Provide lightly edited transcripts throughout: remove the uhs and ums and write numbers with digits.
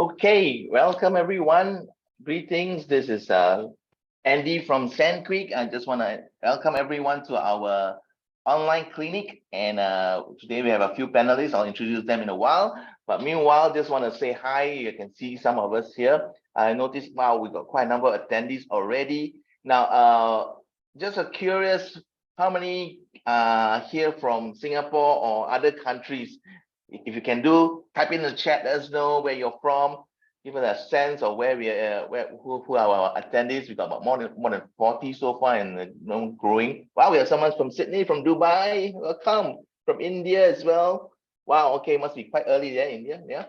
Okay, welcome everyone. Greetings. This is Andy from SendQuick. I just want to welcome everyone to our online clinic. And today we have a few panelists. I'll introduce them in a while. But meanwhile, just want to say hi. You can see some of us here. I noticed, wow, we got quite a number of attendees already. Now, just curious, how many here from Singapore or other countries? If you can type in the chat, let us know where you're from. Give us a sense of where we are, who are our attendees. We got about more than 40 so far, and growing. Wow, we have someone from Sydney, from Dubai. Welcome. From India as well. Wow. Okay, must be quite early there, India. Yeah.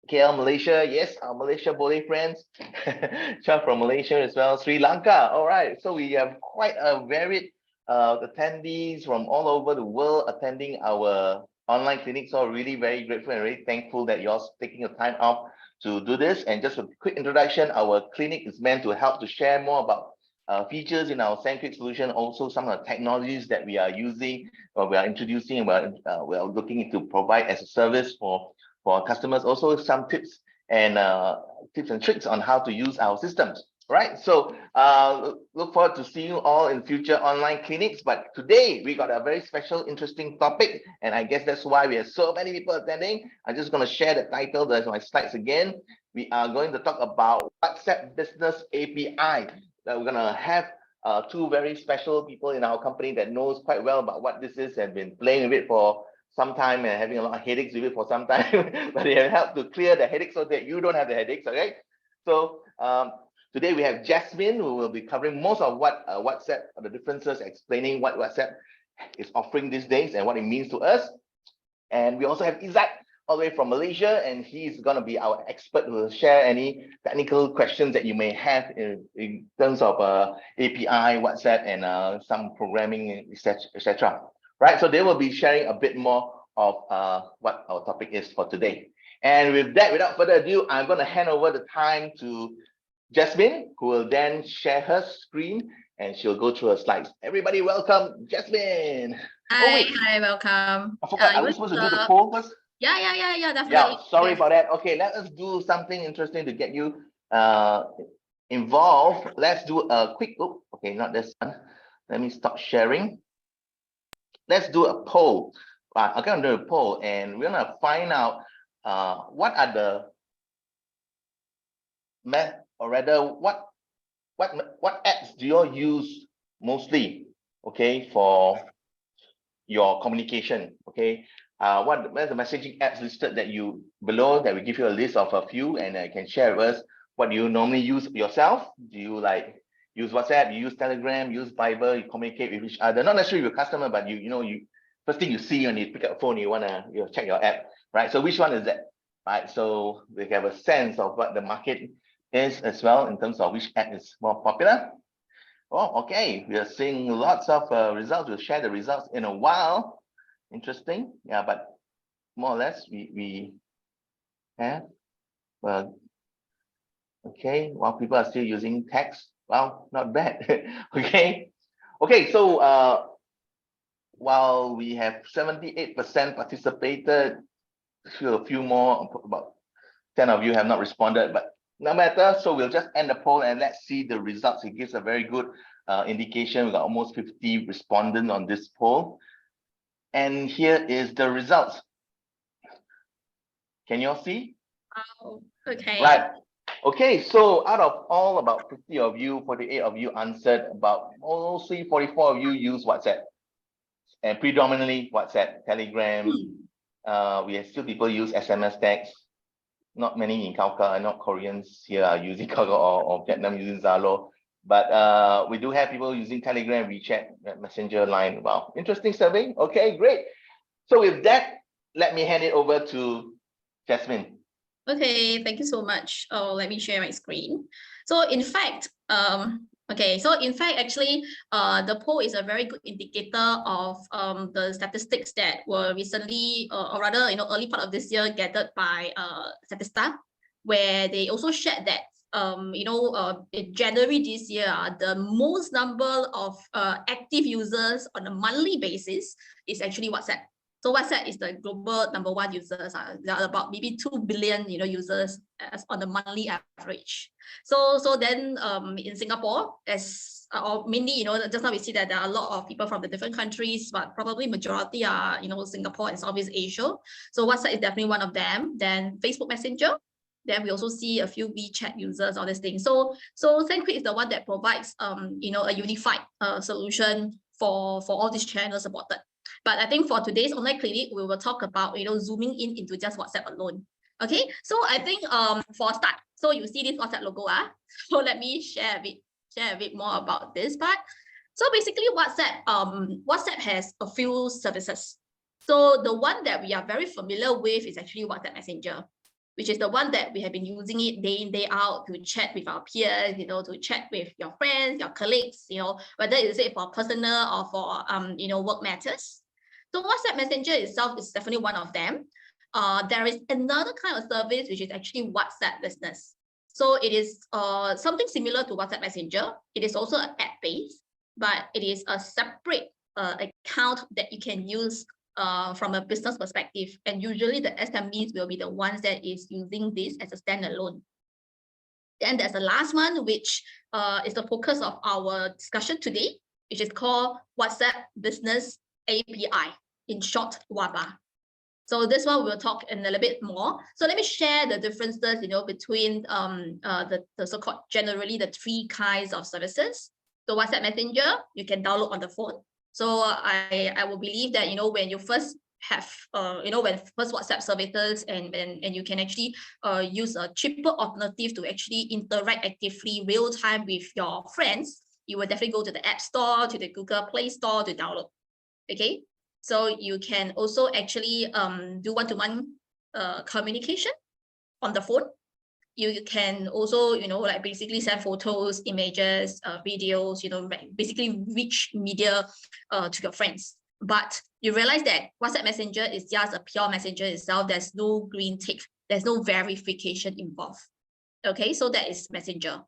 KL, Malaysia. Yes, our Malaysia Boleh friends. Chuck from Malaysia as well. Sri Lanka. All right. So we have quite a varied attendees from all over the world attending our online clinic. So really very grateful and very thankful that you're taking your time out to do this. And just a quick introduction, our clinic is meant to help to share more about features in our SendQuick solution, also some of the technologies that we are using, or we are introducing, and we are looking to provide as a service for our customers. Also some tips and tricks on how to use our systems. Right, so look forward to seeing you all in future online clinics. But today we got a very special, interesting topic, and I guess that's why we have so many people attending. I'm just going to share the title. There's my slides again. We are going to talk about WhatsApp Business API. We're going to have two very special people in our company that knows quite well about what this is and been playing with it for some time and having a lot of headaches with it for some time. But they have helped to clear the headaches so that you don't have the headaches. Okay, so today we have Jasmine, who will be covering most of what WhatsApp, the differences, explaining what WhatsApp is offering these days and what it means to us. And we also have Izzat, all the way from Malaysia, and he's going to be our expert who will share any technical questions that you may have in terms of API, WhatsApp, and some programming, etc. Right, so they will be sharing a bit more of what our topic is for today. And with that, without further ado, I'm going to hand over the time to Jasmine, who will then share her screen and she'll go through her slides. Everybody welcome Jasmine. Hi, welcome. I forgot, are we supposed to do the poll first? Yeah, definitely. Yeah, sorry about that. Okay, let us do something interesting to get you involved. Let's do a quick, okay, not this one. Let me stop sharing. Let's do a poll. I'm going to do a poll and we're going to find out what are the or rather what apps do you all use mostly, okay, for your communication? Okay, what are the messaging apps listed that you below, that we give you a list of a few, and you can share with us what you normally use yourself. Do you like use WhatsApp, you use Telegram, use Viber, you communicate with each other, not necessarily your customer, but you first thing you see when you pick up the phone, you want to check your app, right? So which one is that, right? So we have a sense of what the market is as well in terms of which app is more popular. Oh, okay, we are seeing lots of results. We'll share the results in a while. Interesting, yeah, but more or less we have, well, okay, while people are still using text, well, not bad. okay, so while we have 78% participated, a few more, about 10 of you have not responded, but no matter. So we'll just end the poll and let's see the results. It gives a very good indication. We got almost 50 respondents on this poll, and here is the results. Can you all see? Oh, okay. Right. Okay, so out of all about 50 of you, 48 of you answered, about mostly 44 of you use WhatsApp, and predominantly WhatsApp, Telegram. We have still people use SMS text. Not many in Kauka, not Koreans here are using Kauka or Vietnam using Zalo, but we do have people using Telegram, WeChat, Messenger, Line. Wow, interesting survey. Okay, great. So with that, let me hand it over to Jasmine. Okay, thank you so much. Let me share my screen. So in fact, actually, the poll is a very good indicator of the statistics that were recently, or rather, early part of this year, gathered by Statista, where they also shared that in January this year, the most number of active users on a monthly basis is actually WhatsApp. So WhatsApp is the global #1 users. There are about maybe 2 billion, users on the monthly average. So then in Singapore, or mainly, just now we see that there are a lot of people from the different countries, but probably majority are, Singapore and Southeast Asia. So WhatsApp is definitely one of them. Then Facebook Messenger. Then we also see a few WeChat users, all these things. So SendQuick is the one that provides, a unified solution for all these channels supported. But I think for today's online clinic, we will talk about, zooming into just WhatsApp alone. Okay, so I think for a start, so you see this WhatsApp logo, so let me share a bit more about this part. So basically WhatsApp has a few services. So the one that we are very familiar with is actually WhatsApp Messenger, which is the one that we have been using it day in, day out to chat with our peers, to chat with your friends, your colleagues, whether it's for personal or for, work matters. So WhatsApp Messenger itself is definitely one of them. There is another kind of service, which is actually WhatsApp Business. So it is something similar to WhatsApp Messenger. It is also an app-based, but it is a separate account that you can use from a business perspective. And usually the SMEs will be the ones that is using this as a standalone. Then there's the last one, which is the focus of our discussion today, which is called WhatsApp Business API, in short, WABA. So this one we'll talk in a little bit more. So let me share the differences, between the so-called generally the 3 kinds of services. So WhatsApp Messenger, you can download on the phone. So I will believe that, when you first have, when first WhatsApp services and you can actually use a cheaper alternative to actually interact actively real time with your friends, you will definitely go to the App Store, to the Google Play Store to download. Okay, so you can also actually do one-to-one communication on the phone. You can also, like basically send photos, images, videos, basically rich media to your friends. But you realize that WhatsApp Messenger is just a pure messenger itself. There's no green tick. There's no verification involved. Okay, so that is Messenger.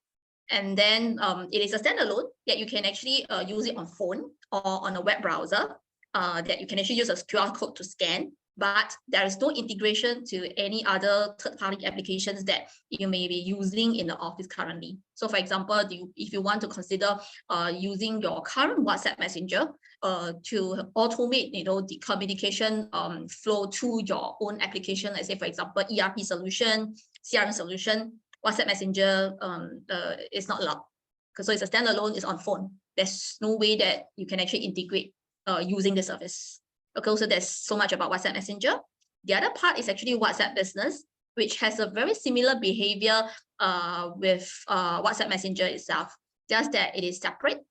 And then it is a standalone that you can actually use it on phone or on a web browser. That you can actually use a QR code to scan, but there is no integration to any other third-party applications that you may be using in the office currently. So for example, if you want to consider using your current WhatsApp Messenger to automate, the communication flow to your own application, let's say for example, ERP solution, CRM solution, WhatsApp Messenger is not allowed. So it's a standalone, it's on phone. There's no way that you can actually integrate using the service. Okay, so there's so much about WhatsApp Messenger. The other part is actually WhatsApp Business, which has a very similar behavior with WhatsApp Messenger itself, just that it is separate.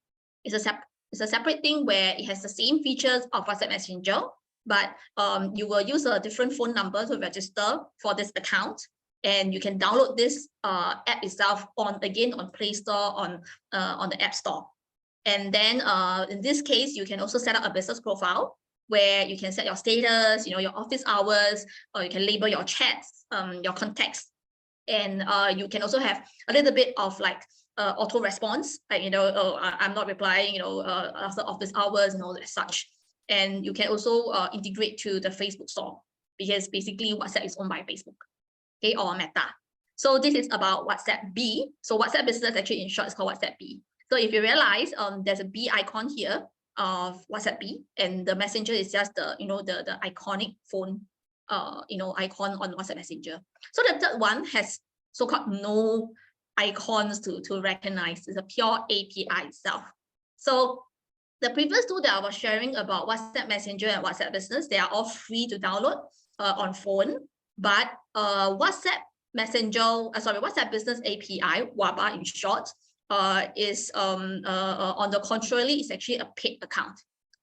It's a separate thing where it has the same features of WhatsApp Messenger, but you will use a different phone number to register for this account. And you can download this app itself on Play Store, on the App Store. And then in this case, you can also set up a business profile where you can set your status, your office hours, or you can label your chats, your contacts. And you can also have a little bit of like auto response, like, I'm not replying, after office hours and all that such. And you can also integrate to the Facebook store, because basically WhatsApp is owned by Facebook, okay, or Meta. So this is about WhatsApp B. So WhatsApp Business actually in short is called WhatsApp B. So if you realize there's a B icon here of WhatsApp B, and the messenger is just the the iconic phone icon on WhatsApp Messenger. So the third one has so-called no icons to recognize. It's a pure API itself. So the previous two that I was sharing about WhatsApp Messenger and WhatsApp Business, they are all free to download on phone, but WhatsApp Business API, WABA in short, is on the contrary, it's actually a paid account.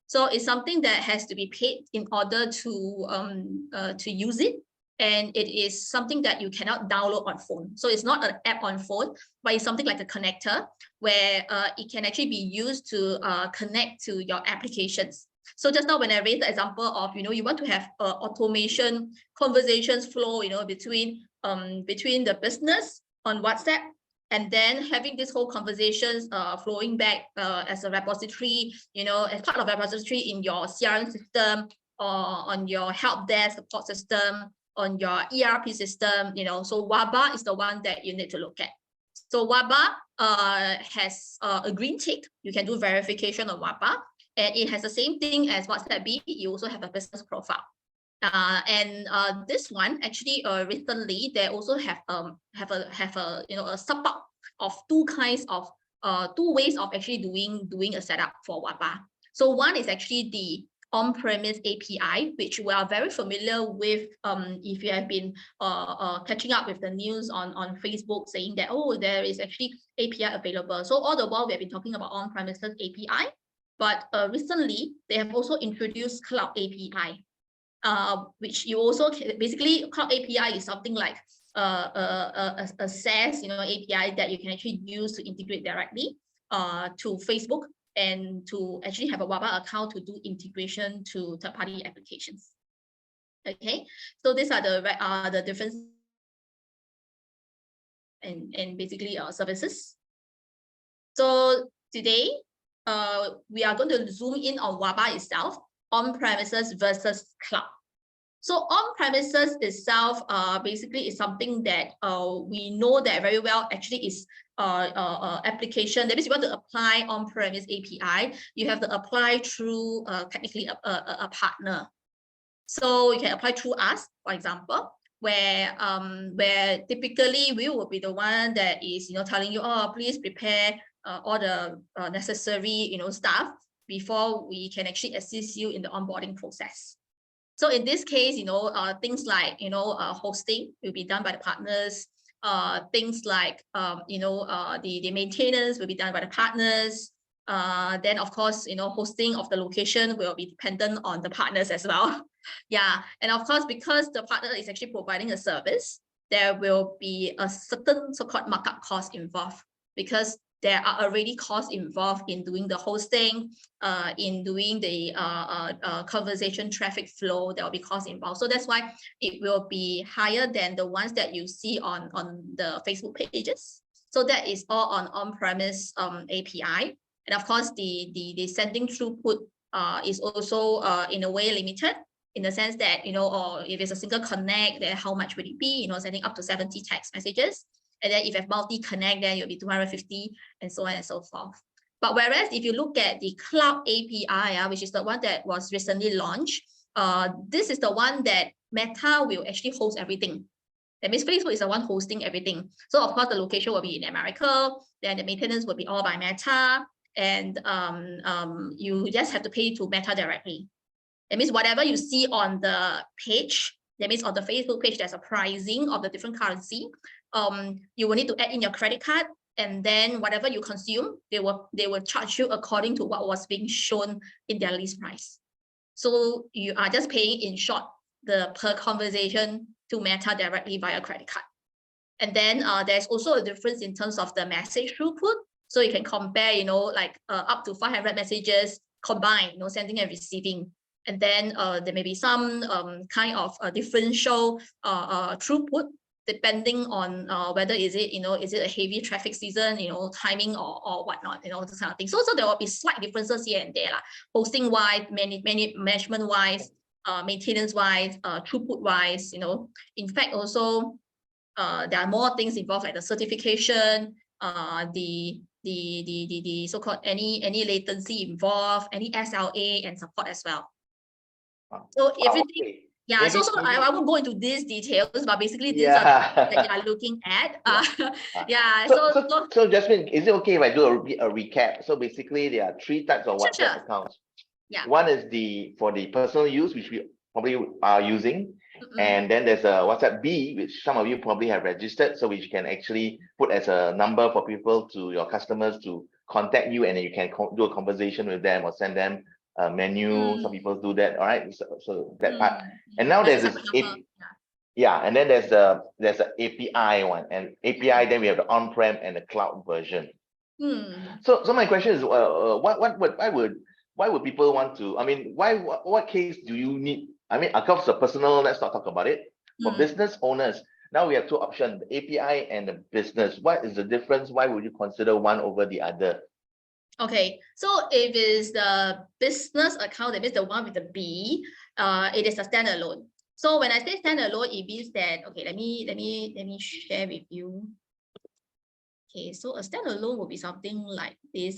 So it's something that has to be paid in order to use it. And it is something that you cannot download on phone. So it's not an app on phone, but it's something like a connector where it can actually be used to connect to your applications. So just now when I raised the example of, you want to have automation conversations flow, between the business on WhatsApp, and then having this whole conversations flowing back as a repository, as part of a repository in your CRM system on your help desk support system, on your ERP system, so WABA is the one that you need to look at. So WABA has a green tick. You can do verification of WABA, and it has the same thing as WhatsApp B. You also have a business profile. This one actually recently they also have a support of two ways of actually doing a setup for WABA. So one is actually the on-premise API, which we are very familiar with. If you have been catching up with the news on Facebook saying that, oh, there is actually API available. So all the while we have been talking about on-premises API, but recently they have also introduced cloud API, which you also basically cloud API is something like a SaaS API that you can actually use to integrate directly to Facebook and to actually have a WABA account to do integration to third-party applications. Okay, so these are the different and basically services. So today we are going to zoom in on WABA itself, on-premises versus cloud. So on-premises itself basically is something that we know that very well actually is application. That means you want to apply on-premise API, you have to apply through technically a partner. So you can apply through us, for example, where typically we will be the one that is telling you, oh, please prepare all the necessary stuff before we can actually assist you in the onboarding process. So in this case, things like hosting will be done by the partners. Things like the maintenance will be done by the partners. Then of course hosting of the location will be dependent on the partners as well. Yeah, and of course because the partner is actually providing a service, there will be a certain so-called markup cost involved, because there are already costs involved in doing the hosting, in doing the conversation traffic flow. There will be costs involved. So that's why it will be higher than the ones that you see on the Facebook pages. So that is all on-premise API. And of course, the sending throughput is also in a way limited, in the sense that, or if it's a single connect, then how much would it be? Sending up to 70 text messages. And then if you have multi-connect, then you'll be 250 and so on and so forth. But whereas if you look at the cloud API, which is the one that was recently launched, this is the one that Meta will actually host everything. That means Facebook is the one hosting everything. So of course, the location will be in America, then the maintenance will be all by Meta, and you just have to pay to Meta directly. That means whatever you see on the page, that means on the Facebook page, there's a pricing of the different currency. You will need to add in your credit card, and then whatever you consume, they will charge you according to what was being shown in their list price. So you are just paying, in short, the per conversation to Meta directly via credit card. And then there's also a difference in terms of the message throughput. So you can compare, like up to 500 messages combined, sending and receiving. And then there may be some kind of differential throughput, depending on whether is it a heavy traffic season, timing or whatnot, this kind of thing. So there will be slight differences here and there, hosting wise, management wise, maintenance wise, throughput wise. In fact, also there are more things involved, like the certification, the so-called any latency involved, any SLA and support as well. So everything. Yeah, so I won't go into these details, but basically these are the that you are looking at. So Jasmine, is it okay if I do a recap? So basically there are three types of WhatsApp accounts. Yeah. One is for the personal use, which we probably are using. And then there's a WhatsApp B, which some of you probably have registered, so which you can actually put as a number for people, your customers, to contact you, and then you can do a conversation with them or send them a menu. Some people do that. All right, so that part. And now there's this and then there's the API one, and API, then we have the on-prem and the cloud version. So my question is, why would people want to? I mean, what case do you need? I mean, of course, the personal, let's not talk about it. For business owners, now we have two options, the API and the business. What is the difference? Why would you consider one over the other? Okay, so if it's the business account, that means the one with the B, it is a standalone. So when I say standalone, it means that, okay, let me share with you. Okay, so a standalone will be something like this.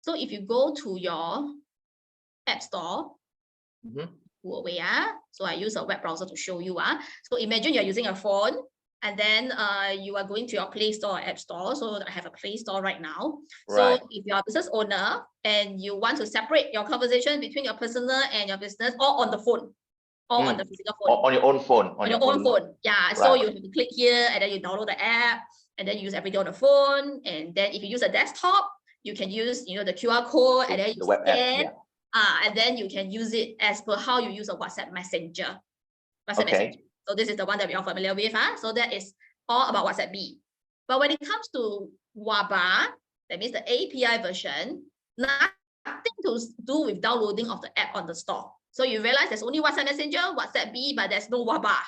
So if you go to your App Store, Huawei, so I use a web browser to show you. So imagine you're using a phone, and then you are going to your Play Store or App Store. So I have a Play Store right now. Right. So if you're a business owner and you want to separate your conversation between your personal and your business, or on the phone, or on the physical phone. On your own phone. On your own phone. Yeah. So Right. you have to click here, and then you download the app, and then you use everything on the phone. And then if you use a desktop, you can use the QR code, and then you web scan. app, And then you can use it as per how you use a WhatsApp Messenger. Okay. So this is the one that we are familiar with. So that is all about WhatsApp B. But when it comes to WABA, that means the API version, nothing to do with downloading of the app on the store. So you realize there's only WhatsApp Messenger, WhatsApp B, but there's no WABA.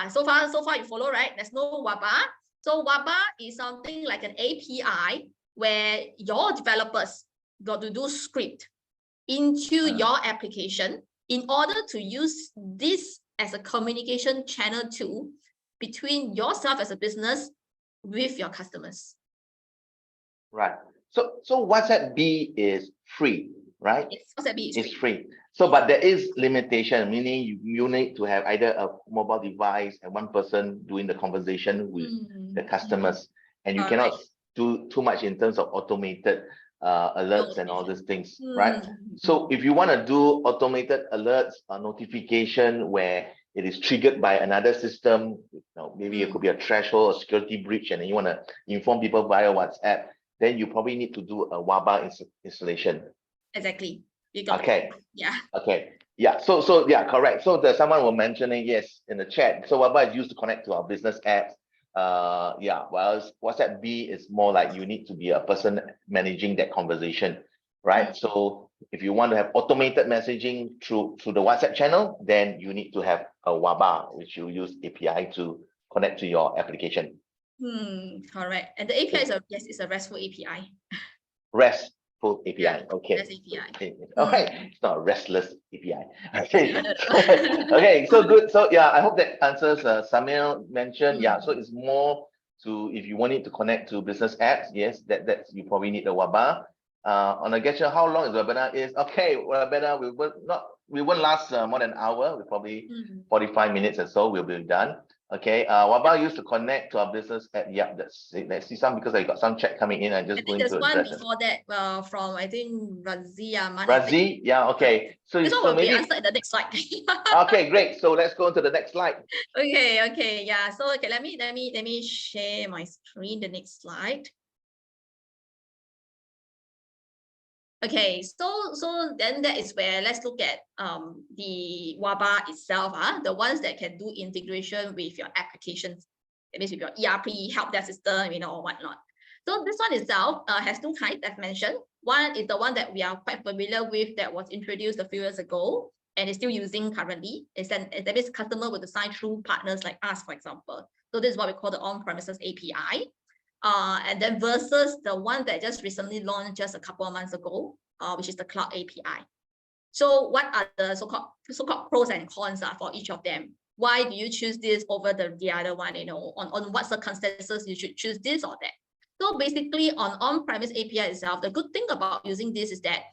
So far you follow, right? There's no WABA. So WABA is something like an API where your developers got to do script into your application in order to use this as a communication channel tool between yourself as a business with your customers. Right. So WhatsApp B is free, right? Yes, WhatsApp B is free. So, but there is limitation, meaning you need to have either a mobile device and one person doing the conversation with the customers, and you cannot do too much in terms of automated alerts and all these things, right? So if you want to do automated alerts or notification where it is triggered by another system, maybe it could be a threshold or security breach, and then you want to inform people via WhatsApp, then you probably need to do a WABA installation. Exactly. Okay. Yeah. Okay. Yeah. So yeah, correct. So there's someone was mentioning, yes, in the chat. So WABA is used to connect to our business apps. Yeah. While WhatsApp B is more like you need to be a person managing that conversation, right? So if you want to have automated messaging through the WhatsApp channel, then you need to have a WABA, which you use API to connect to your application. Correct. And the API is a RESTful API. RESTful API. Yeah, okay. REST API. Okay. It's not a restless API. Okay. Okay. So good. So yeah, I hope that answers Samir mentioned. Yeah. So it's more to, if you want it to connect to business apps, yes, that's you probably need a WABA. On a gesture, how long is the webinar is? Okay, webinar we won't last more than an hour. We probably 45 minutes or so we'll be done. Okay, WABA used to connect to our business app. Yeah, let's see some, because I got some chat coming in. I just going to there's one address before that from I think Razi. Razi, yeah, okay. So this one will be answered in the next slide. Okay, great. So let's go on to the next slide. Okay, yeah. So okay, let me share my screen. The next slide. Okay, so then that is where let's look at the WABA itself, the ones that can do integration with your applications, that means with your ERP, help desk system, or whatnot. So this one itself has two types, as mentioned. One is the one that we are quite familiar with, that was introduced a few years ago and is still using currently. That means customer will assign through partners like us, for example. So this is what we call the on-premises API. And then versus the one that just recently launched just a couple of months ago, which is the cloud API. So what are the so-called pros and cons for each of them? Why do you choose this over the other one? On what circumstances you should choose this or that? So basically, on-premise API itself, the good thing about using this is that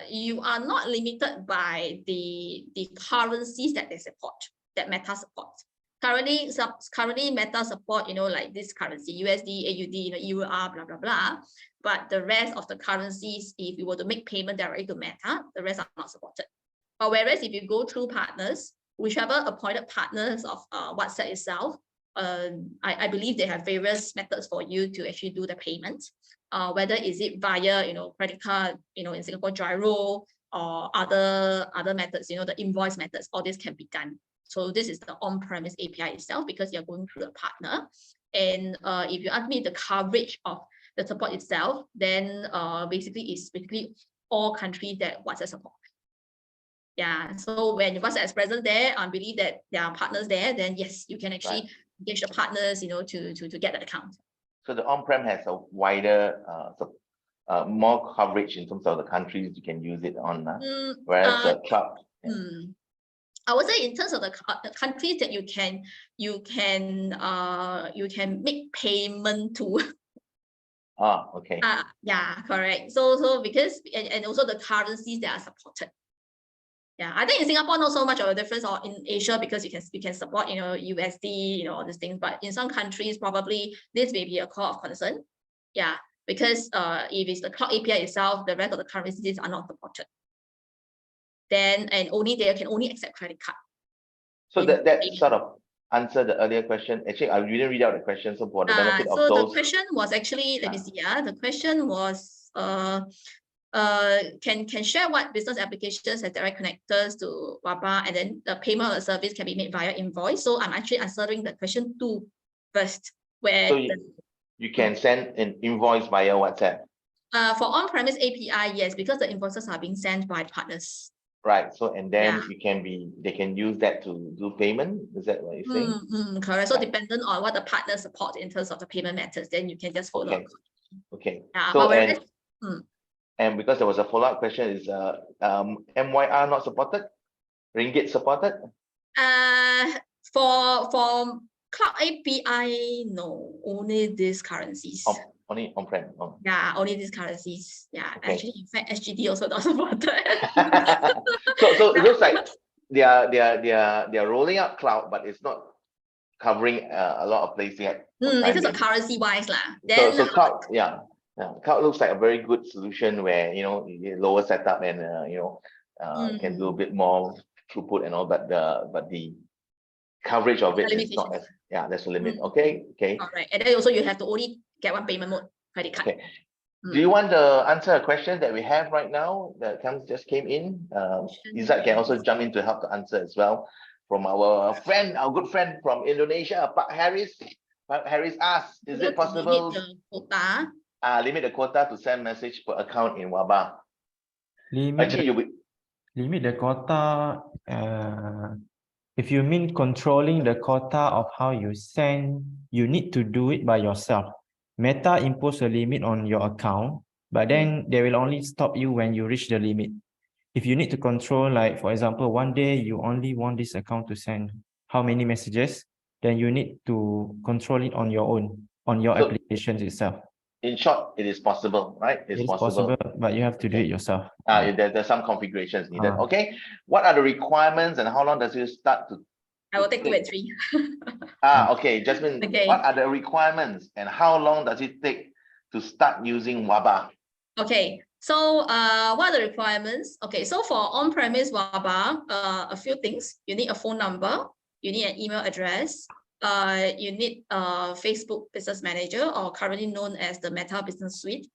you are not limited by the currencies that they support, that Meta supports. Currently Meta support, like this currency, USD, AUD, EUR, blah, blah, blah. But the rest of the currencies, if you were to make payment directly to Meta, the rest are not supported. But whereas if you go through partners, whichever appointed partners of WhatsApp itself, I believe they have various methods for you to actually do the payment. Whether is it via, credit card, in Singapore, Gyro, or other methods, the invoice methods, all this can be done. So this is the on-premise API itself, because you're going through a partner. And if you ask me the coverage of the support itself, then basically all countries that WhatsApp support. Yeah, so when WhatsApp is present there, I believe that there are partners there, then yes, you can actually engage the partners, to get that account. So the on-prem has a wider more coverage in terms of the countries you can use it on, whereas the cloud. I would say in terms of the countries that you can make payment to. Okay. Yeah, correct. So because and also the currencies that are supported. Yeah, I think in Singapore not so much of a difference, or in Asia, because you can support USD, all these things. But in some countries, probably this may be a call of concern. Yeah, because if it's the cloud API itself, the rest of the currencies are not supported. Then they can only accept credit card. So that sort of answered the earlier question. Actually, I didn't read out the question, so for the benefit of those. So the question was actually, let me see. The question was can share what business applications have direct connectors to WABA, and then the payment of the service can be made via invoice. So I'm actually answering the question 2 first, where you can send an invoice via WhatsApp. For on-premise API, yes, because the invoices are being sent by partners. Right. So and then they can use that to do payment. Is that what you're saying? Correct. So dependent on what the partner support in terms of the payment methods, then you can just follow. Okay. Yeah. So and because there was a follow-up question, is MYR not supported? Ringgit supported? For cloud API, no, only these currencies. Only on-prem. Yeah, only these currencies. Yeah, actually, in fact, SGD also not supported. so it looks like they are rolling out cloud, but it's not covering a lot of places yet. In terms of currency wise, Then so cloud, cloud looks like a very good solution where lower setup and can do a bit more throughput and all, but the coverage of it is not as there's a limit. Okay. All right, and then also you have to only get one payment mode, credit card. Okay. Do you want to answer a question that we have right now that just came in? Izzat can also jump in to help to answer as well. From our good friend from Indonesia, Pak Harris. Pak Harris asks, is it possible limit the quota to send message per account in WABA? Limit the quota. If you mean controlling the quota of how you send, you need to do it by yourself. Meta impose a limit on your account, but then they will only stop you when you reach the limit. If you need to control, like for example, one day you only want this account to send how many messages, then you need to control it on your own, on your applications itself. In short, it is possible, right? It's possible, but you have to do it yourself. There's some configurations needed. Okay. What are the requirements and how long does it start to? I will take 2 and 3. Okay, Jasmine. Okay. What are the requirements and how long does it take to start using WABA? Okay. So what are the requirements? Okay, so for on-premise WABA, a few things. You need a phone number, you need an email address, you need a Facebook Business Manager, or currently known as the Meta Business Suite,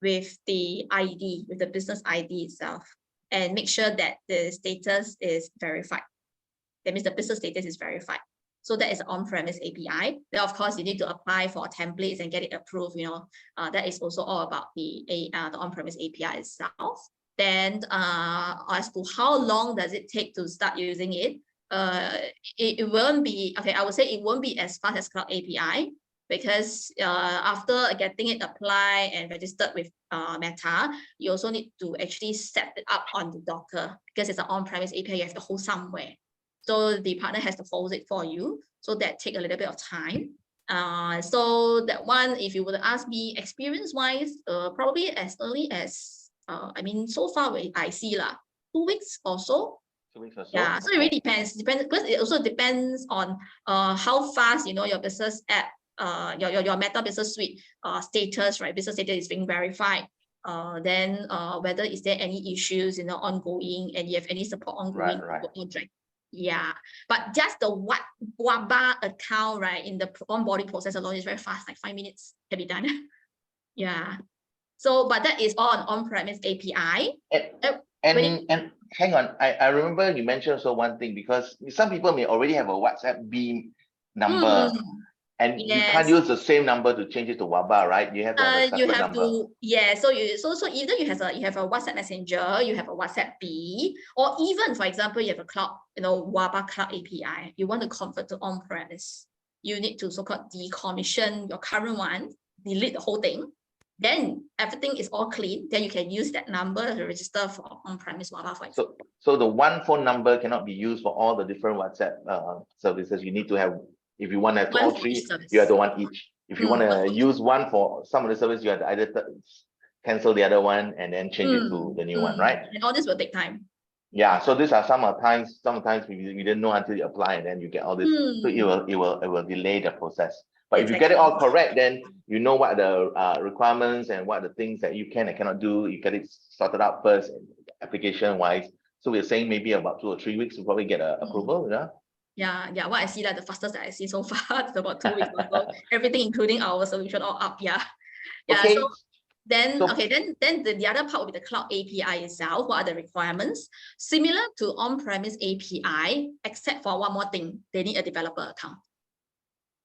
with the ID, with the business ID itself, and make sure that the status is verified. That means the business status is verified. So that is an on-premise API. Then of course you need to apply for templates and get it approved. That is also all about the on-premise API itself. Then as to how long does it take to start using it, it won't be I would say it won't be as fast as Cloud API, because after getting it applied and registered with Meta, you also need to actually set it up on the Docker, because it's an on-premise API. You have to hold somewhere. So the partner has to host it for you. So that takes a little bit of time. So that one, if you would ask me experience-wise, probably as early as, so far I see 2 weeks or so. 2 weeks or so. Yeah, so it really depends because it also depends on how fast your business app, your Meta Business Suite status, right? Business status is being verified. Then whether is there any issues ongoing, and you have any support ongoing project. Yeah, but just the WABA account, right, in the onboarding process alone is very fast, like 5 minutes can be done. Yeah. So, but that is all on-premise API. And hang on, I remember you mentioned also one thing, because some people may already have a WhatsApp B number, and you can't use the same number to change it to WABA, right? You have to have a separate number. So either you have a WhatsApp Messenger, you have a WhatsApp B, or even for example you have a cloud, WABA Cloud API. You want to convert to on-premise, you need to so-called decommission your current one, delete the whole thing, then everything is all clean. Then you can use that number to register for on-premise WABA, for example. So the one phone number cannot be used for all the different WhatsApp services. You need to have, if you want to have two One or for three, each service. you have to one each. If you want one for to each. use one for some of the service, you have to either cancel the other one and then change it to the new one, right? And all this will take time. Yeah, so these are sometimes we didn't know until you apply, and then you get all this. So it will delay the process. But if you get it all correct, then you know what the requirements and what the things that you can and cannot do. You get it sorted out first, application wise. So we're saying maybe about 2 or 3 weeks to probably get approval. Yeah. What I see, like the fastest that I see so far is about 2 weeks ago. Everything, including our solution, all up. Yeah. Okay. So then the other part will be the cloud API itself. What are the requirements? Similar to on-premise API, except for one more thing, they need a developer account.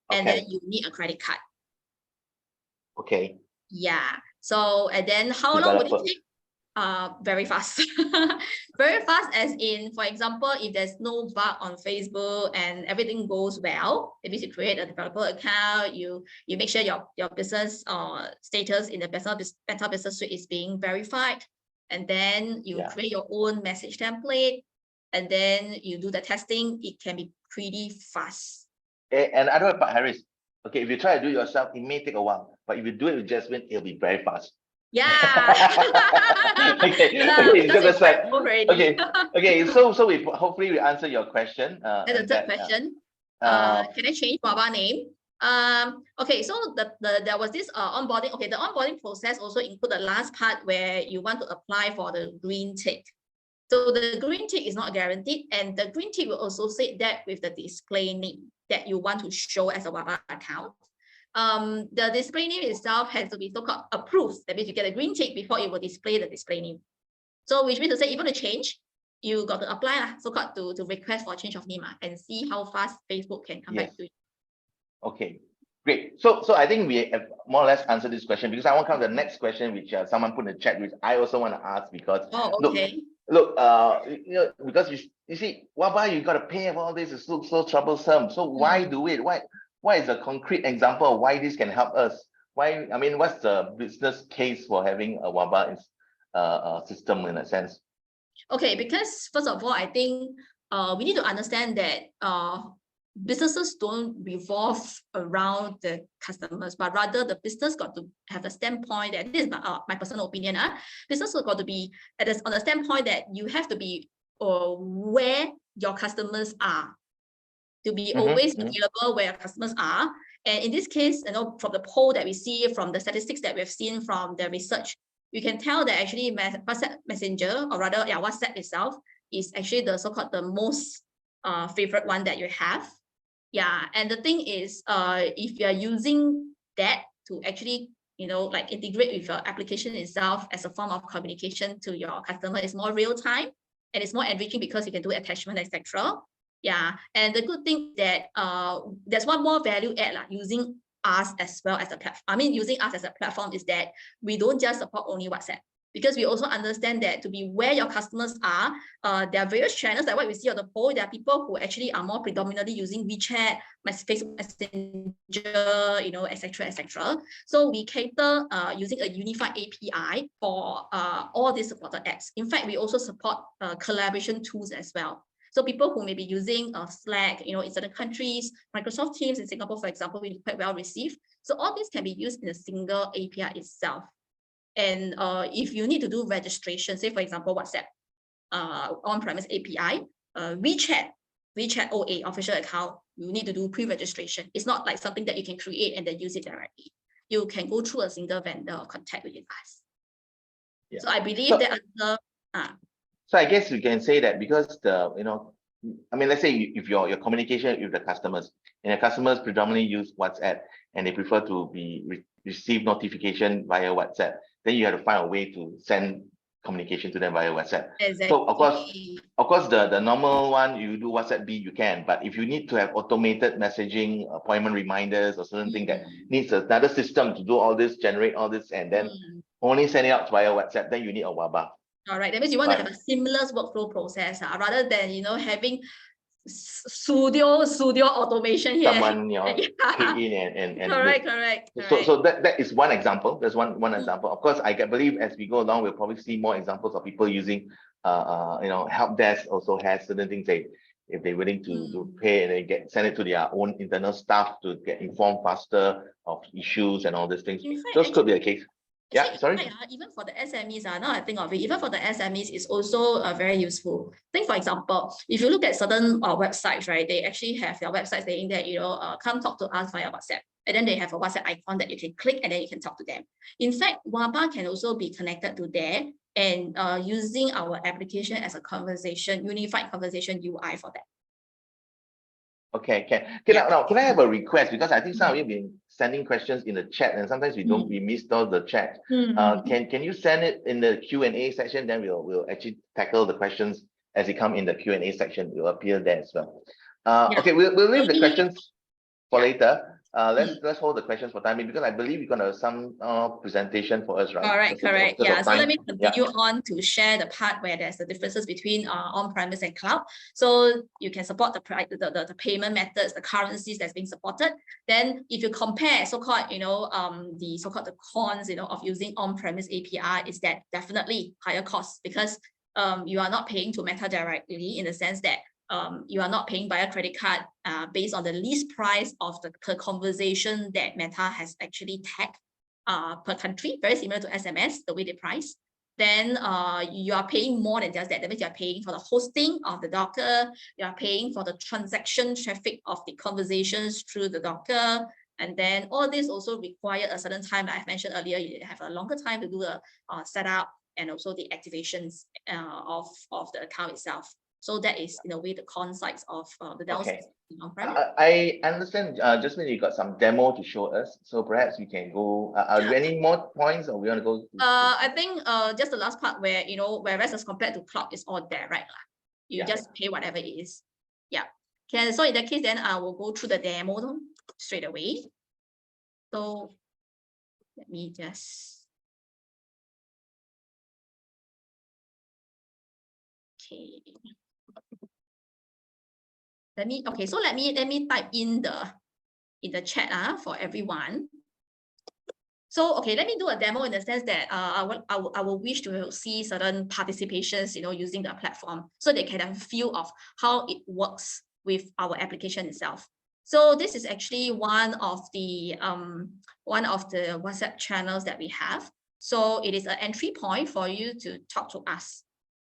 And then you need a credit card. Okay. Yeah. So, and then how long would it take? Very fast. Very fast, as in, for example, if there's no bug on Facebook and everything goes well, it means you create a developer account, you make sure your business status in the Better Business Suite is being verified, and then you create your own message template, and then you do the testing. It can be pretty fast. And other part, Harris, okay, if you try to do it yourself, it may take a while, but if you do it with Jasmine, it'll be very fast. Yeah. Okay. So we hopefully we answer your question. And the third question, can I change WABA name? Okay, so there was this onboarding. Okay, the onboarding process also include the last part where you want to apply for the green tick. So the green tick is not guaranteed, and the green tick will associate that with the display name that you want to show as a WABA account. The display name itself has to be so-called approved. That means you get a green tick before it will display the display name. So which means to say, if you want to change, you got to apply so-called to request for change of name and see how fast Facebook can come back to you. Okay, great. So I think we have more or less answered this question, because I want to come to the next question, which someone put in the chat, which I also want to ask, because look, because you see, WABA, you got to pay for all this. It's so troublesome. So why do it? Why is a concrete example of why this can help us? Why? I mean, what's the business case for having a WABA system in a sense? Okay, because first of all, I think we need to understand that businesses don't revolve around the customers, but rather the business got to have a standpoint that this is my personal opinion. Business got to be on the standpoint that you have to be where your customers are, to be always available where your customers are. And in this case, from the poll that we see, from the statistics that we've seen from the research, you can tell that actually WhatsApp Messenger, or rather, WhatsApp itself is actually the so-called the most favorite one that you have. Yeah, and the thing is, if you're using that to actually, like integrate with your application itself as a form of communication to your customer, it's more real time and it's more enriching because you can do attachment, etc. Yeah, and the good thing that there's one more value add using us as well as a platform. I mean, using us as a platform is that we don't just support only WhatsApp, because we also understand that to be where your customers are, there are various channels, like what we see on the poll. There are people who actually are more predominantly using WeChat, Facebook Messenger, etc. So we cater using a unified API for all these supported apps. In fact, we also support collaboration tools as well. So people who may be using Slack, in certain countries, Microsoft Teams in Singapore, for example, will be quite well received. So all these can be used in a single API itself. And if you need to do registration, say for example, WhatsApp on-premise API, WeChat OA official account, you need to do pre-registration. It's not like something that you can create and then use it directly. You can go through a single vendor or contact with us. Yeah. So I believe that So I guess we can say that because let's say if your communication with the customers, and the customers predominantly use WhatsApp and they prefer to receive notification via WhatsApp, then you have to find a way to send communication to them via WhatsApp. Exactly. So of course, the normal one, you do WhatsApp B, you can, but if you need to have automated messaging, appointment reminders, or certain thing that needs another system to do all this, generate all this, and then only send it out via WhatsApp, then you need a WABA. All right, that means you want to have a seamless workflow process rather than having studio automation here. Someone, you know, Yeah. click in and Correct. so that is one example. There's one example. Of course, I believe as we go along, we'll probably see more examples of people using you know, help desk also has certain things if they're willing to pay and they send it to their own internal staff to get informed faster of issues and all these things. In fact, Those could be a case. Yeah, actually, sorry. even for the SMEs, now I think of it, even for the SMEs, it's also very useful. Think, for example, if you look at certain websites, right, they actually have their website saying that, you know, come talk to us via WhatsApp. And then they have a WhatsApp icon that you can click and then you can talk to them. In fact, WABA can also be connected to there and using our application as a unified conversation UI for that. Okay, now can I have a request, because I think some of you have been sending questions in the chat and sometimes we miss all the chat. Can you send it in the Q&A section, then we'll actually tackle the questions as they come in the Q&A section. It will appear there as well. Okay, we'll leave the questions for later. Let's hold the questions for time being, because I believe you're gonna have some presentation for us, right? Correct. Yeah. So let me continue on to share the part where there's the differences between on-premise and cloud. So you can support the payment methods, the currencies that's being supported. Then if you compare so-called, you know, the cons, you know, of using on-premise API is that definitely higher costs, because you are not paying to Meta directly, in the sense that you are not paying via credit card based on the least price of the per conversation that Meta has actually tagged per country, very similar to SMS, the way they price. Then you are paying more than just that. That means you are paying for the hosting of the Docker, you are paying for the transaction traffic of the conversations through the Docker. And then all this also require a certain time, like I mentioned earlier, you have a longer time to do a setup and also the activations of the account itself. So that is, in a way, the con sides of the downsides. I understand, Jasmine, you got some demo to show us, so perhaps we can go. Are there any more points, or we want to go? I think just the last part where, you know, whereas as compared to cloud, is all there, right? You just pay whatever it is. Yeah. Okay. So in that case, then I will go through the demo straight away. So let me just. Okay. Let me type in the chat for everyone. So okay, let me do a demo in the sense that I will wish to see certain participations, you know, using the platform, so they can have a feel of how it works with our application itself. So this is actually one of the WhatsApp channels that we have. So it is an entry point for you to talk to us.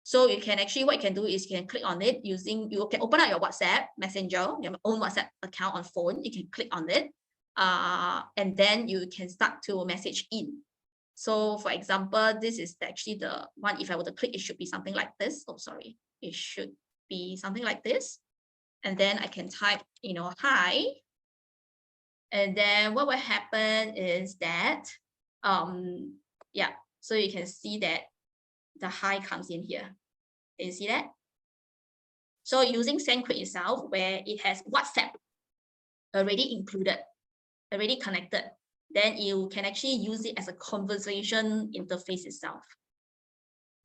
So you can actually, what you can do is you can click on it using, you can open up your WhatsApp Messenger, your own WhatsApp account on phone. You can click on it and then you can start to message in. So for example, this is actually the one, if I were to click, it should be something like this. Oh, sorry. It should be something like this. And then I can type, you know, hi. And then what will happen is that, yeah, so you can see that the hi comes in here. Can you see that? So using SendQuick itself, where it has WhatsApp already included, already connected, then you can actually use it as a conversation interface itself.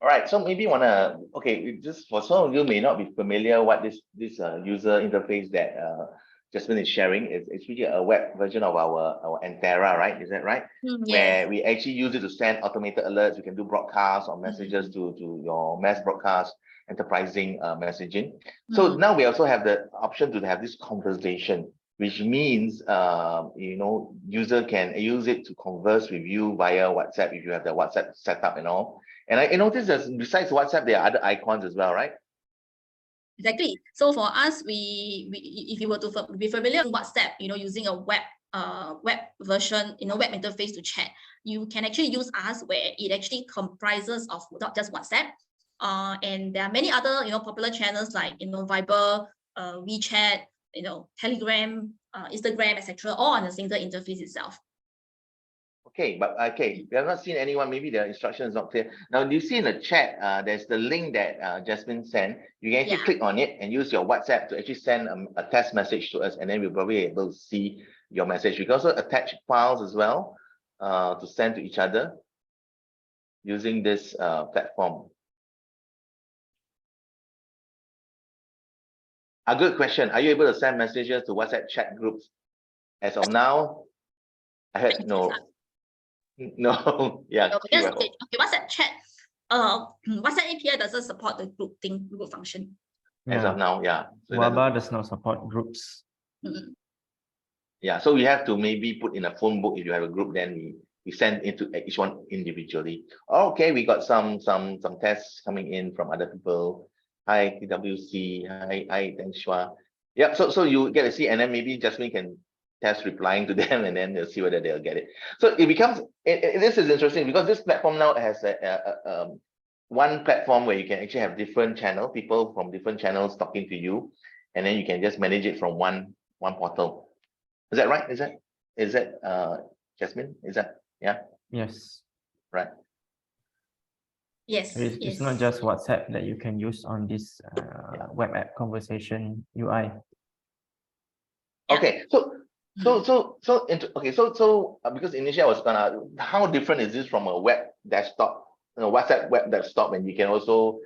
All right, so maybe okay, just for some of you may not be familiar what this user interface that Jasmine is sharing is. It's really a web version of our Antera, right? Is that right? Where we actually use it to send automated alerts. We can do broadcasts or messages to your mass broadcast, enterprising messaging. So now we also have the option to have this conversation, which means you know, user can use it to converse with you via WhatsApp if you have the WhatsApp setup and all. And I noticed that besides WhatsApp, there are other icons as well, right? Exactly. So for us, if you were to be familiar with WhatsApp, you know, using a web version, you know, web interface to chat, you can actually use us, where it actually comprises of not just WhatsApp, and there are many other, you know, popular channels like, you know, Viber, WeChat, you know, Telegram, Instagram, etc., all on a single interface itself. Okay, but okay, we have not seen anyone. Maybe the instruction is not clear. Now, do you see in the chat, there's the link that Jasmine sent. You can actually click on it and use your WhatsApp to actually send a test message to us, and then we'll probably be able to see your message. We can also attach files as well to send to each other using this platform. A good question. Are you able to send messages to WhatsApp chat groups? As of now, I heard no. No, yeah. No, because, QFO. okay, WhatsApp chat, WhatsApp API doesn't support the group function. As of now, yeah. So WABA does not support groups. yeah, so we have to maybe put in a phone book. If you have a group, then we send into each one individually. Okay, we got some tests coming in from other people. Hi TWC, hi thanks Shua. Yeah, so you get to see, and then maybe Jasmine can test replying to them, and then they'll see whether they'll get it. So it becomes this is interesting because this platform now has one platform where you can actually have different channels, people from different channels talking to you, and then you can just manage it from one portal. Is that right? Is that Jasmine? Is that yeah? Yes. Right. Yes. It's not just WhatsApp that you can use on this web app conversation UI. Okay, so because initially I was gonna, how different is this from a web desktop, WhatsApp web desktop, and you can also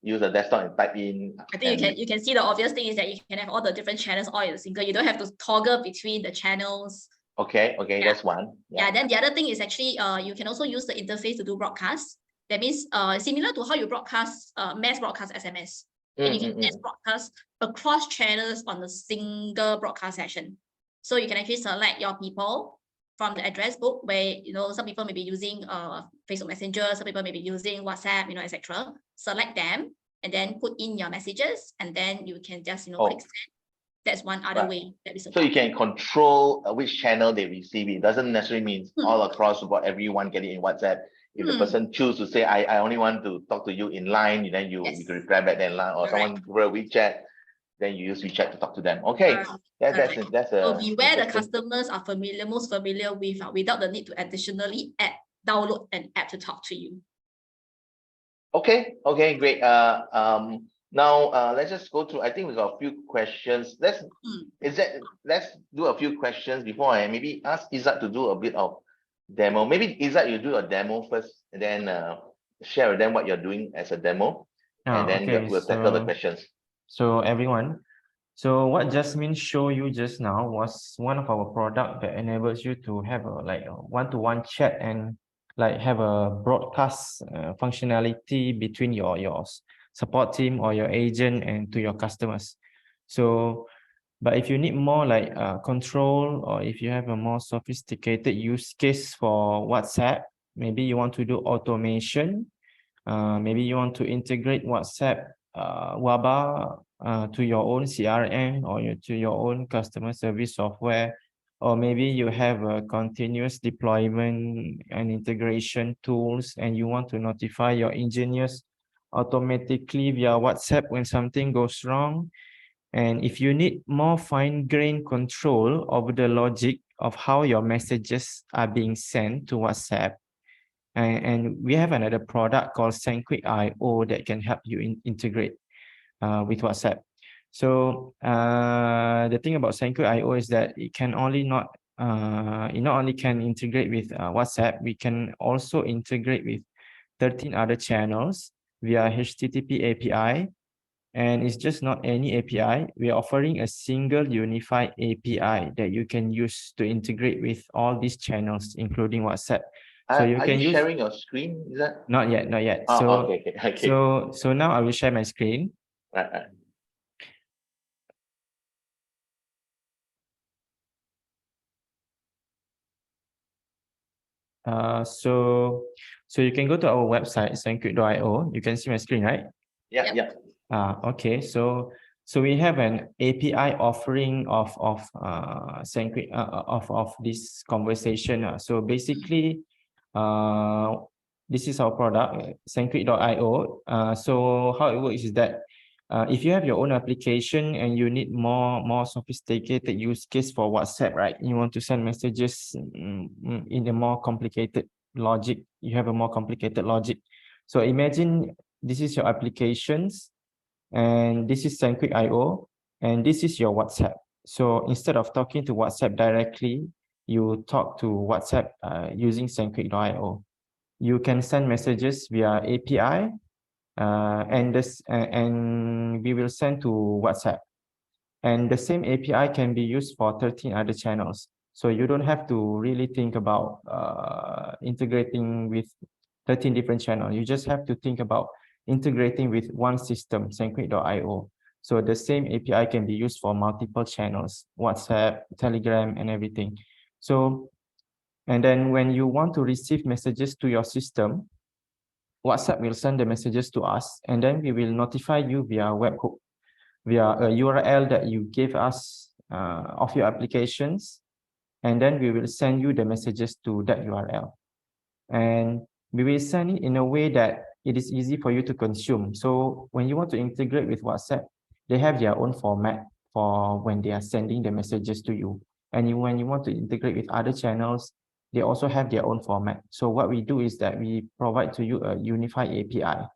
use a desktop and type in. I think you can see the obvious thing is that you can have all the different channels all in a single. You don't have to toggle between the channels. Okay, that's one. Yeah. Then the other thing is actually you can also use the interface to do broadcasts. That means similar to how you broadcast mass broadcast SMS. And you can mass broadcast across channels on a single broadcast session. So you can actually select your people from the address book where some people may be using Facebook Messenger, some people may be using WhatsApp, etc. Select them and then put in your messages, and then you can just click send. That's one other way that is. So you can control which channel they receive. It doesn't necessarily mean all across about everyone getting in WhatsApp. If the person choose to say, I only want to talk to you in line, then you can reply back in line, or someone over WeChat, then you use WeChat to talk to them. Okay, that's so beware the customers are most familiar with without the need to additionally download an app to talk to you. Okay, great. Now let's just go through. I think we got a few questions. Let's do a few questions before I maybe ask Izzat to do a bit of demo. Maybe Izzat, you do a demo first, and then share with them what you're doing as a demo, and then we'll tackle the questions. So everyone, so what Jasmine showed you just now was one of our product that enables you to have a one-to-one chat and have a broadcast functionality between your support team or your agent and to your customers. So, but if you need more control, or if you have a more sophisticated use case for WhatsApp, maybe you want to do automation, maybe you want to integrate WhatsApp WABA to your own CRM or to your own customer service software, or maybe you have a continuous deployment and integration tools and you want to notify your engineers automatically via WhatsApp when something goes wrong. And if you need more fine-grained control over the logic of how your messages are being sent to WhatsApp, and we have another product called SendQuick IO that can help you integrate with WhatsApp. So the thing about SendQuick IO is that it not only can integrate with WhatsApp, we can also integrate with 13 other channels via HTTP API. And it's just not any API. We are offering a single unified API that you can use to integrate with all these channels, including WhatsApp. So you can use sharing your screen? Is that not yet? Oh, okay. So now I will share my screen. Right. So you can go to our website SendQuick.io. You can see my screen, right? Yeah. Okay. So we have an API offering of SendQuick of this conversation. So basically, this is our product, SendQuick.io. So how it works is that if you have your own application and you need more sophisticated use case for WhatsApp, right? You want to send messages in a more complicated logic. You have a more complicated logic. So imagine this is your applications, and this is SendQuick IO, and this is your WhatsApp. So instead of talking to WhatsApp directly, you talk to WhatsApp using SendQuick.io. You can send messages via API, and we will send to WhatsApp. And the same API can be used for 13 other channels. So you don't have to really think about integrating with 13 different channels. You just have to think about integrating with one system, SendQuick.io. So the same API can be used for multiple channels, WhatsApp, Telegram, and everything. So, and then when you want to receive messages to your system, WhatsApp will send the messages to us, and then we will notify you via webhook, via a URL that you give us of your applications, and then we will send you the messages to that URL. And we will send it in a way that it is easy for you to consume. So when you want to integrate with WhatsApp, they have their own format for when they are sending the messages to you. And when you want to integrate with other channels, they also have their own format. So what we do is that we provide to you a unified API.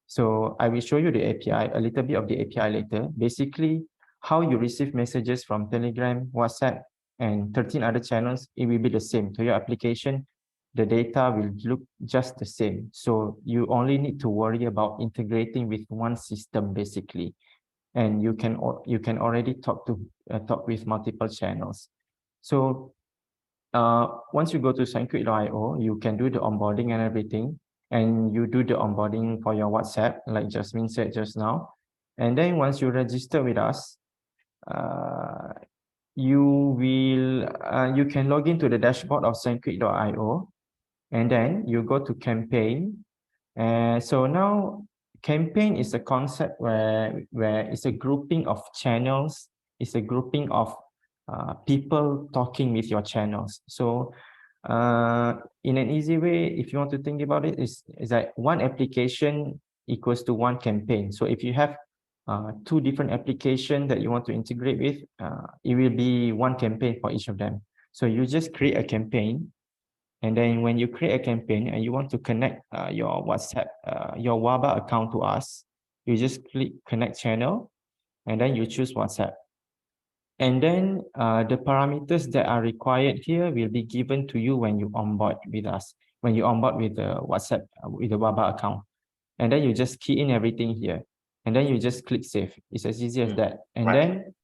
So I will show you the API, a little bit of the API later. Basically, how you receive messages from Telegram, WhatsApp, and 13 other channels, it will be the same. To your application, the data will look just the same. So you only need to worry about integrating with one system, basically. And you can already talk with multiple channels. So once you go to SendQuick.io, you can do the onboarding and everything. And you do the onboarding for your WhatsApp, like Jasmine said just now. And then once you register with us, you can log into the dashboard of SendQuick.io, and then you go to campaign. And so now campaign is a concept where it's a grouping of channels, it's a grouping of people talking with your channels. So in an easy way, if you want to think about it, is that one application equals to one campaign. So if you have two different applications that you want to integrate with, it will be one campaign for each of them. So you just create a campaign, and then when you create a campaign and you want to connect your WhatsApp, your WABA account to us, you just click connect channel, and then you choose WhatsApp. And then the parameters that are required here will be given to you when you onboard with us, when you onboard with the WhatsApp, with the WABA account. And then you just key in everything here. And then you just click save. It's as easy as that. And then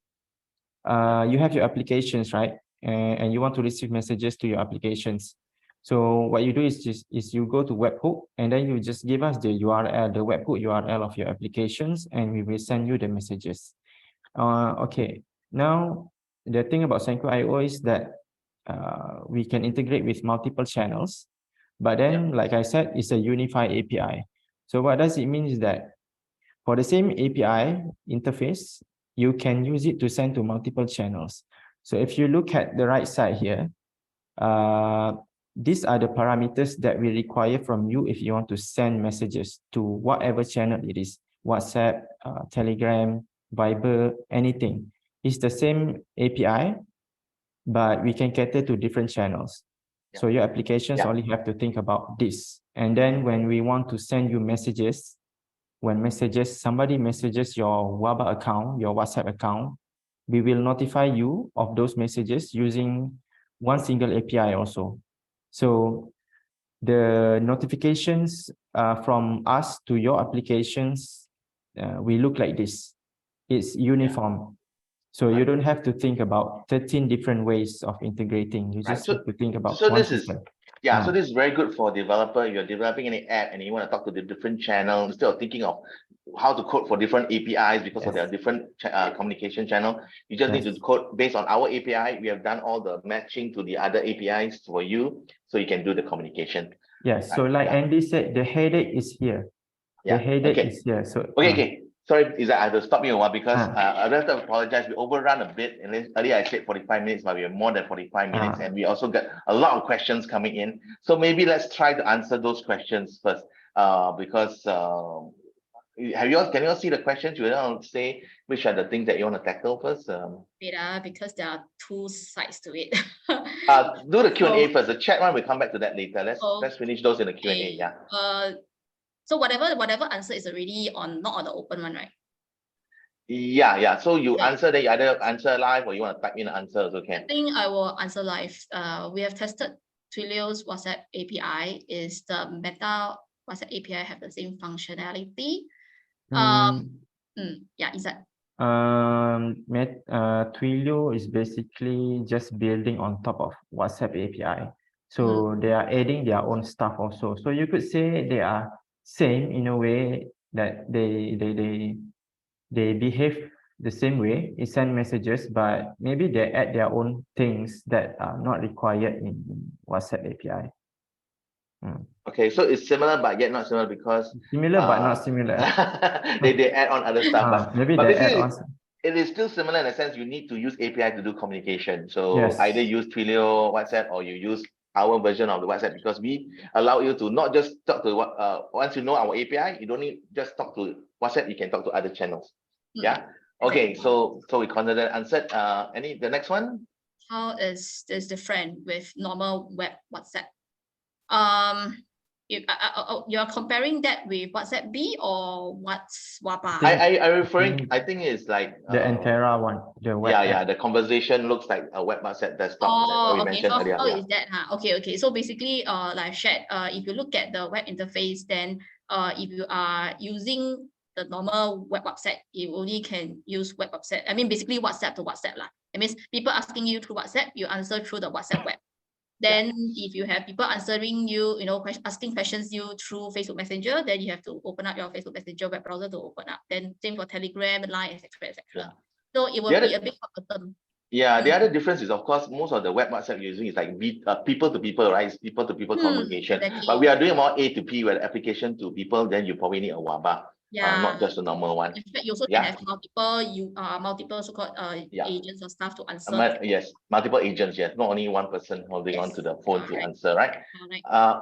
you have your applications, right? And you want to receive messages to your applications. So what you do is you go to webhook, and then you just give us the URL, the webhook URL of your applications, and we will send you the messages. Okay. Now, the thing about SendQuick.io is that we can integrate with multiple channels, but then, like I said, it's a unified API. So what does it mean is that for the same API interface, you can use it to send to multiple channels. So if you look at the right side here, these are the parameters that we require from you if you want to send messages to whatever channel it is, WhatsApp, Telegram, Viber, anything. It's the same API, but we can cater to different channels. So your applications only have to think about this. And then when we want to send you messages, when somebody messages your WABA account, your WhatsApp account, we will notify you of those messages using one single API also. So the notifications from us to your applications will look like this. It's uniform. So you don't have to think about 13 different ways of integrating. You just have to think about one system. So this is very good for developer. You're developing any app and you want to talk to the different channel instead of thinking of how to code for different APIs because of their different communication channel. You just need to code based on our API. We have done all the matching to the other APIs for you, so you can do the communication. Yes. So like Andy said, the headache is here. The headache is here. So okay. Sorry, Izzat, I have to stop you a while because I have to apologize. We overrun a bit. And earlier I said 45 minutes, but we have more than 45 minutes. And we also got a lot of questions coming in. So maybe let's try to answer those questions first. Because can you all see the questions? You want to say which are the things that you want to tackle first? Because there are two sides to it. Do the Q&A first. The chat one, we'll come back to that later. Let's finish those in the Q&A. So whatever answer is already not on the open one, right? So you answer, they either answer live or you want to type in the answer also can. I think I will answer live. We have tested Twilio's WhatsApp API. Is the Meta WhatsApp API have the same functionality? Is that? Twilio is basically just building on top of WhatsApp API. So they are adding their own stuff also. So you could say they are same in a way that they behave the same way. They send messages, but maybe they add their own things that are not required in WhatsApp API. Okay, so it's similar but yet not similar because Similar but not similar. they add on other stuff, Maybe but they add basically on. it is still similar in a sense. You need to use API to do communication. So Yes. either use Twilio, WhatsApp, or you use our version of the WhatsApp, because we allow you to not just talk to once you know our API, you don't need just talk to WhatsApp, you can talk to other channels. Yeah. Okay, so we consider answered. The next one? How is this different with normal web WhatsApp? You're comparing that with WhatsApp B or what's WABA? I referring, I think it's like the Antera one, the web app. the conversation looks like a web WhatsApp desktop that we okay. mentioned So earlier. how is that? Okay. So basically, like I shared, if you look at the web interface, then if you are using the normal web WhatsApp, you only can use web WhatsApp. I mean, basically WhatsApp to WhatsApp lah. It means people asking you through WhatsApp, you answer through the WhatsApp web. Then if you have people answering you, asking questions you through Facebook Messenger, then you have to open up your Facebook Messenger web browser to open up. Then same for Telegram, Line, etc. So it will be a bit of a term. Yeah, the other difference is, of course, most of the web WhatsApp you're using is like people to people, right? It's people to people communication. Exactly. But we are doing more A to P, where application to people, then you probably need a WABA, not just a normal one. In fact, you also can have multiple so-called agents or staff to answer. Yes, multiple agents, yes, not only one person holding on to the phone to answer, right?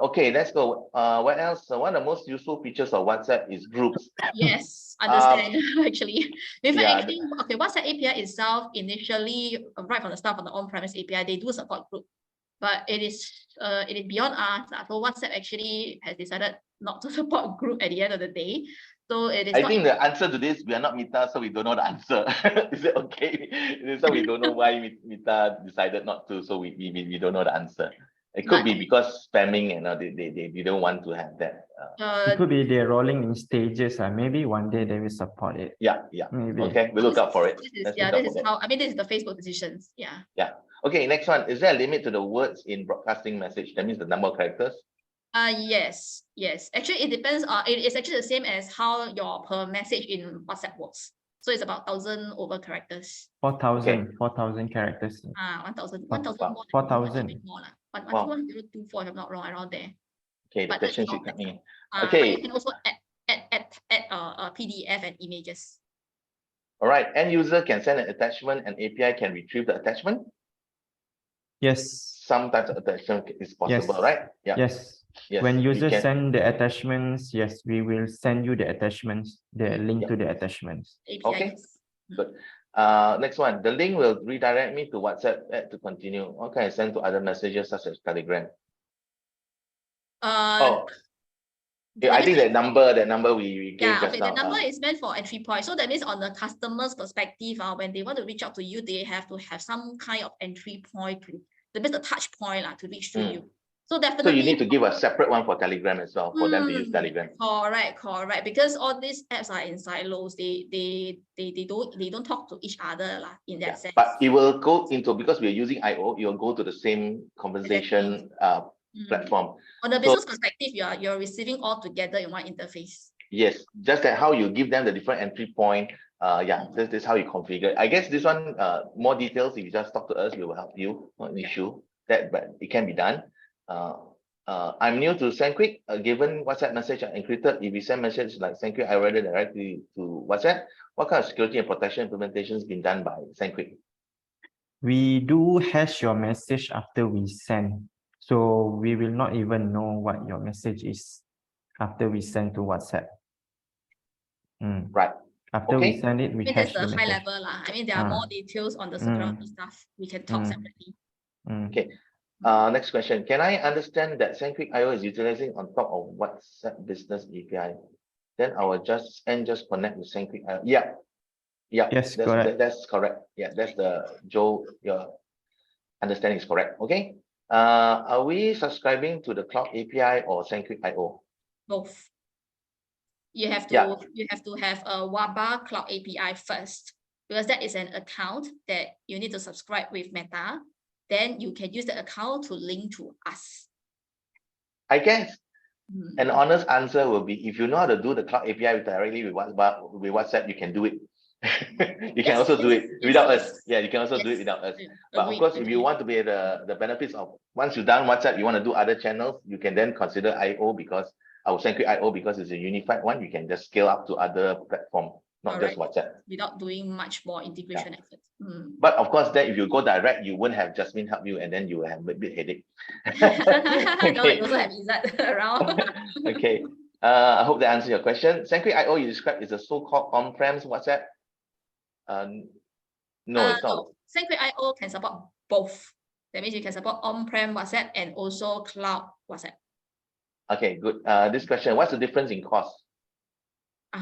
Okay, let's go. What else? So one of the most useful features of WhatsApp is groups. Yes, understand actually. In fact, WhatsApp API itself initially, right from the start of the on-premise API, they do support group, but it is beyond us. So WhatsApp actually has decided not to support group at the end of the day. So it is. I think the answer to this, we are not Meta, so we don't know the answer. Is it okay? So we don't know why Meta decided not to, so we don't know the answer. It could be because spamming, they don't want to have that. It could be they're rolling in stages. Maybe one day they will support it. Yeah. Maybe. Okay, we look out for it. This is how, this is the Facebook decisions. Yeah. Okay, next one. Is there a limit to the words in broadcasting message? That means the number of characters? Yes. Actually, it depends. It is actually the same as how your per message in WhatsApp works. So it's about 1,000 over characters. 4,000 characters. 1,000 more. 4,000. 1,024 if I'm not wrong, around there. Okay, the question should come in. Okay. But you can also add PDF and images. All right. End user can send an attachment and API can retrieve the attachment. Yes. Sometimes attachment is possible, right? Yeah. Yes. When users send the attachments, yes, we will send you the attachments, the link to the attachments. Okay, good. Next one, the link will redirect me to WhatsApp to continue. Okay, I send to other messages such as Telegram. I think that number we gave just now. The number is meant for entry point. So that means on the customer's perspective, when they want to reach out to you, they have to have some kind of entry point, the touch point to reach to you. So definitely. So you need to give a separate one for Telegram as well, for them to use Telegram. Correct. Because all these apps are in silos. They don't talk to each other in that sense. But it will go into, because we are using IO, it will go to the same conversation platform. On the business perspective, you're receiving all together in one interface. Yes, just that how you give them the different entry point. This is how you configure. I guess this one, more details, if you just talk to us, we will help you. Not an issue. But it can be done. I'm new to SendQuick. Given WhatsApp message are encrypted, if we send message like SendQuick, I read it directly to WhatsApp. What kind of security and protection implementation has been done by SendQuick? We do hash your message after we send. So we will not even know what your message is after we send to WhatsApp. Right. After we send it, we hash the message. That's the high level. There are more details on the security stuff. We can talk separately. Okay. Next question. Can I understand that SendQuick IO is utilizing on top of WhatsApp Business API? Then I will just connect with SendQuick IO. Yeah. Yes, that's correct. Yeah, that's Joe. Your understanding is correct. Okay. Are we subscribing to the Cloud API or SendQuick IO? Both. You have to have a WABA Cloud API first. because that is an account that you need to subscribe with Meta. Then you can use the account to link to us. I guess an honest answer will be, if you know how to do the cloud API directly with WhatsApp, you can do it. You can also do it without us. Yeah, you can also do it without us. But of course, if you want to be the benefits of, once you've done WhatsApp, you want to do other channels, you can then consider IO, because our SendQuick IO, because it's a unified one, you can just scale up to other platform, not just WhatsApp. Without doing much more integration efforts. But of course, then if you go direct, you won't have Jasmine help you, and then you will have a bit headache. No, you also have Izzat around. Okay. I hope that answers your question. SendQuick IO you described is a so-called on-prem WhatsApp. No, it's not. No. SendQuick IO can support both. That means you can support on-prem WhatsApp and also cloud WhatsApp. Okay, good. This question, what's the difference in cost?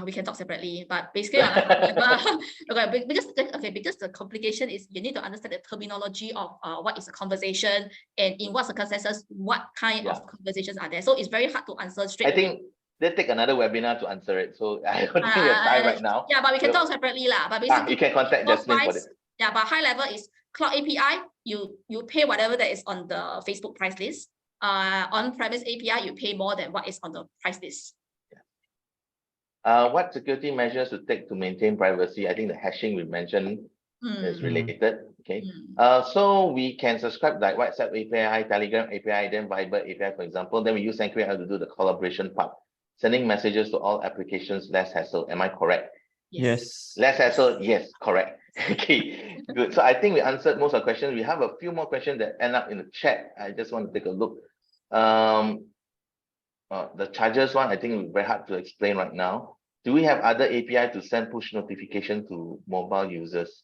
We can talk separately, but basically on a level, because the complication is you need to understand the terminology of what is a conversation and in what circumstances, what kind of conversations are there. So it's very hard to answer straight. I think they take another webinar to answer it. So I don't think we have time right now. Yeah, but we can talk separately lah. But basically, you can contact Jasmine for this. Yeah, but high level is cloud API. You pay whatever that is on the Facebook price list. On-premise API, you pay more than what is on the price list. What security measures to take to maintain privacy? I think the hashing we mentioned is related. Okay. So we can subscribe like WhatsApp API, Telegram API, then Viber API, for example. Then we use SendQuick to do the collaboration part, sending messages to all applications, less hassle. Am I correct? Yes. Less hassle. Yes, correct. Okay, good. So I think we answered most of the questions. We have a few more questions that end up in the chat. I just want to take a look. The charges one, I think it's very hard to explain right now. Do we have other API to send push notification to mobile users?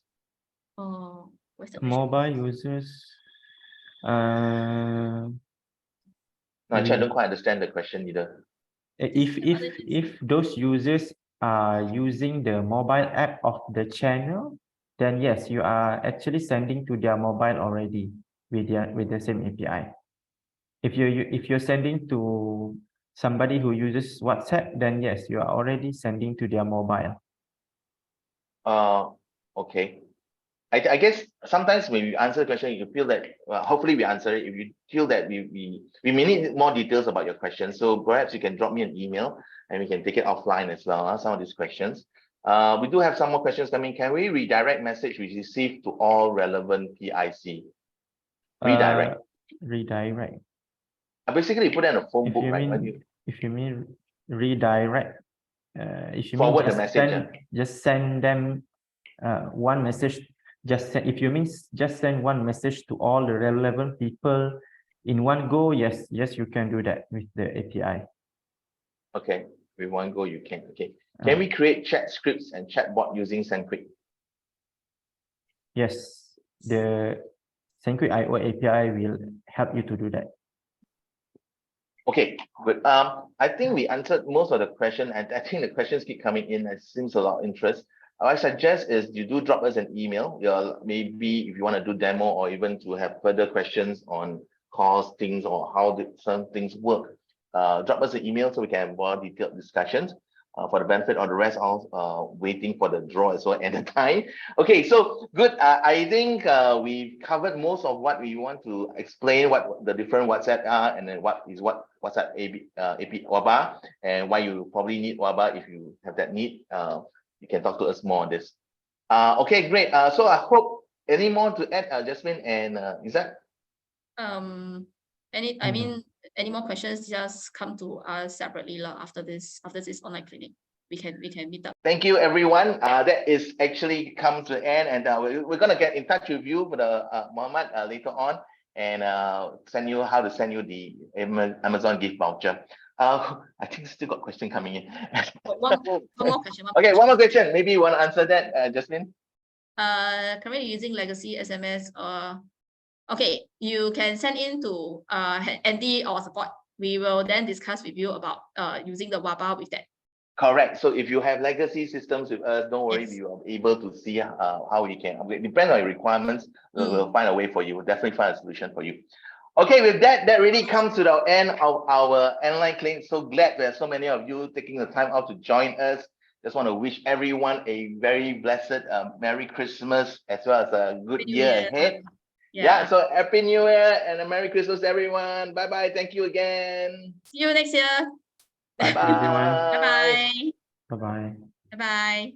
What's the mobile users? No, actually, I don't quite understand the question either. If those users are using the mobile app of the channel, then yes, you are actually sending to their mobile already with the same API. If you're sending to somebody who uses WhatsApp, then yes, you are already sending to their mobile. Okay. I guess sometimes when we answer the question, you feel that, well, hopefully we answer it. If you feel that we may need more details about your question, so perhaps you can drop me an email and we can take it offline as well, some of these questions. We do have some more questions coming. Can we redirect message we received to all relevant PIC? Redirect. Redirect. Basically, you put it in a phone book, right? If you mean redirect, if you forward mean the message, just send them one message. If you mean just send one message to all the relevant people in one go, yes, you can do that with the API. Okay, with one go you can. Okay, can we create chat scripts and chatbot using SendQuick? Yes, the SendQuick IO API will help you to do that. Okay, good. I think we answered most of the question, and I think the questions keep coming in. It seems a lot of interest. What I suggest is you do drop us an email. Maybe if you want to do demo or even to have further questions on cost things or how some things work, drop us an email so we can have more detailed discussions. For the benefit of the rest, all waiting for the draw as well at the time. Okay, so good. I think we've covered most of what we want to explain, what the different WhatsApp are, and then what WhatsApp AP WABA, and why you probably need WABA. If you have that need, you can talk to us more on this. Okay, great. So I hope any more to add, Jasmine and Izzat? Any more questions, just come to us separately after this online clinic. We can meet up. Thank you, everyone. That is actually come to an end, and we're gonna get in touch with you for the Mohammed later on, and send you how to send you the Amazon gift voucher. I think still got question coming in. One more question. Okay, one more question. Maybe you want to answer that, Jasmine? Currently using legacy SMS okay, you can send in to Andy or support. We will then discuss with you about using the WABA with that. Correct. So if you have legacy systems with us, don't worry, we are able to see how we can upgrade. Depending on your requirements, we'll find a way for you. We'll definitely find a solution for you. Okay, with that really comes to the end of our online clinic. So glad there are so many of you taking the time out to join us. just want to wish everyone a very blessed Merry Christmas as well as a good year ahead. Yeah, so Happy New Year and a Merry Christmas, everyone. Bye bye. Thank you again. See you next year. Bye bye. Everyone. Bye bye. Bye bye. Bye bye.